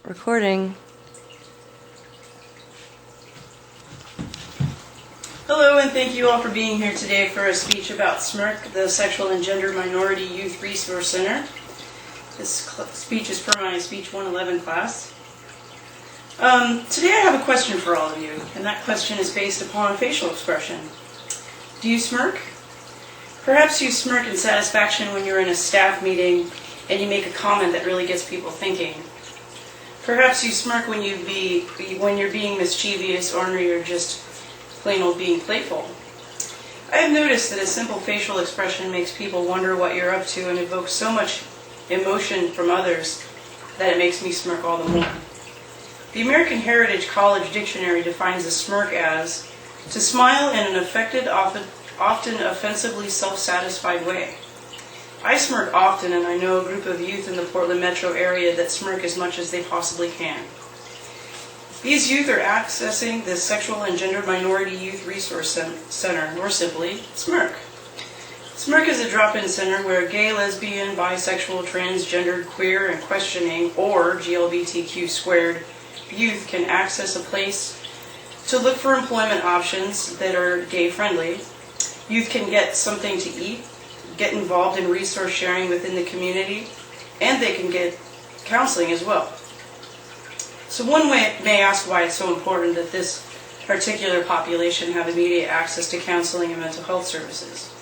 Recording. Hello, and thank you all for being here today for a speech about SMYRC, the Sexual and Gender Minority Youth Resource Center. This speech is for my Speech 111 class. Today I have a question for all of you, and that question is based upon facial expression. Do you smirk? Perhaps you smirk in satisfaction when you're in a staff meeting and you make a comment that really gets people thinking. Perhaps you smirk when you're being mischievous or you're just plain old being playful. I have noticed that a simple facial expression makes people wonder what you're up to and evokes so much emotion from others that it makes me smirk all the more. The American Heritage College Dictionary defines a smirk as to smile in an affected, often offensively self-satisfied way. I smirk often, and I know a group of youth in the Portland metro area that smirk as much as they possibly can. These youth are accessing the Sexual and Gender Minority Youth Resource Center, or simply SMYRC. SMYRC is a drop-in center where gay, lesbian, bisexual, transgendered, queer, and questioning, or GLBTQ squared youth can access a place to look for employment options that are gay-friendly. Youth can get something to eat, get involved in resource sharing within the community, and they can get counseling as well. So one may ask why it's so important that this particular population have immediate access to counseling and mental health services.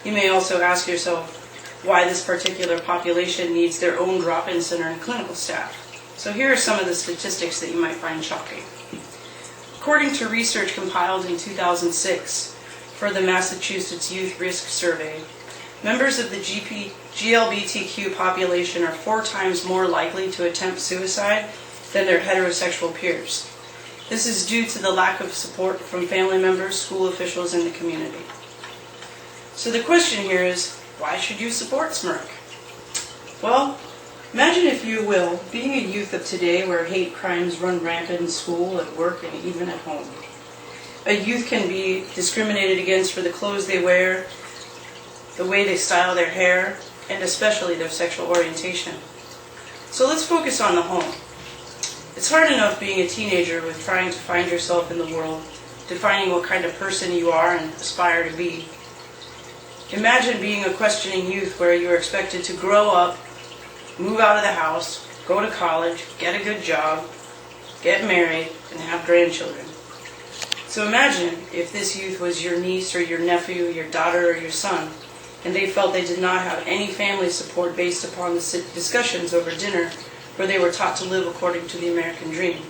You may also ask yourself why this particular population needs their own drop-in center and clinical staff. So here are some of the statistics that you might find shocking. According to research compiled in 2006 for the Massachusetts Youth Risk Survey, members of the GLBTQ population are 4 times more likely to attempt suicide than their heterosexual peers. This is due to the lack of support from family members, school officials, and the community. So the question here is, why should you support SMYRC? Well, imagine, if you will, being a youth of today where hate crimes run rampant in school, at work, and even at home. A youth can be discriminated against for the clothes they wear, the way they style their hair, and especially their sexual orientation. So let's focus on the home. It's hard enough being a teenager with trying to find yourself in the world, defining what kind of person you are and aspire to be. Imagine being a questioning youth where you are expected to grow up, move out of the house, go to college, get a good job, get married, and have grandchildren. So imagine if this youth was your niece or your nephew, your daughter or your son, and they felt they did not have any family support based upon the discussions over dinner where they were taught to live according to the American dream.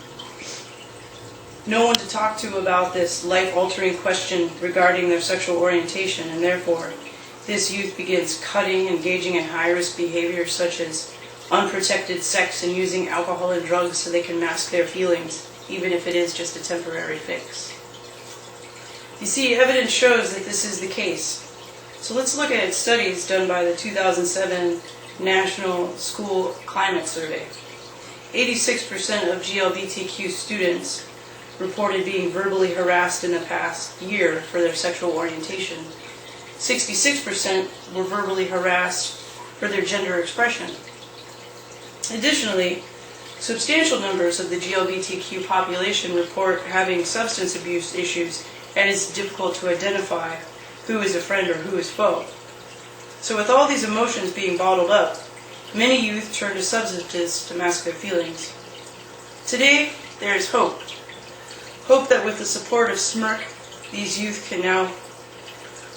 No one to talk to about this life-altering question regarding their sexual orientation, and therefore, this youth begins cutting, engaging in high-risk behavior such as unprotected sex and using alcohol and drugs so they can mask their feelings, even if it is just a temporary fix. You see, evidence shows that this is the case. So let's look at studies done by the 2007 National School Climate Survey. 86% of GLBTQ students reported being verbally harassed in the past year for their sexual orientation. 66% were verbally harassed for their gender expression. Additionally, substantial numbers of the GLBTQ population report having substance abuse issues, and it's difficult to identify who is a friend or who is foe. So with all these emotions being bottled up, many youth turn to substances to mask their feelings. Today, there is hope. Hope that with the support of SMYRC, these youth can now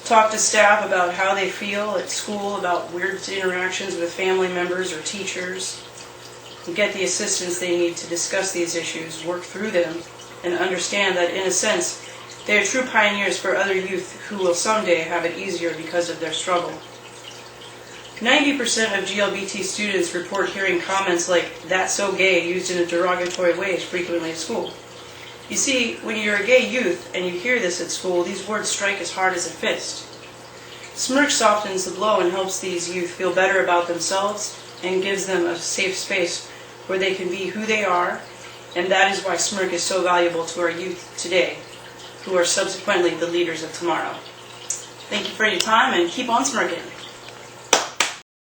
talk to staff about how they feel at school, about weird interactions with family members or teachers, and get the assistance they need to discuss these issues, work through them, and understand that, in a sense, they are true pioneers for other youth who will someday have it easier because of their struggle. 90% of GLBT students report hearing comments like, "that's so gay," used in a derogatory way frequently at school. You see, when you're a gay youth and you hear this at school, these words strike as hard as a fist. SMYRC softens the blow and helps these youth feel better about themselves and gives them a safe space where they can be who they are, and that is why SMYRC is so valuable to our youth today, who are subsequently the leaders of tomorrow. Thank you for your time, and keep on SMYRCing.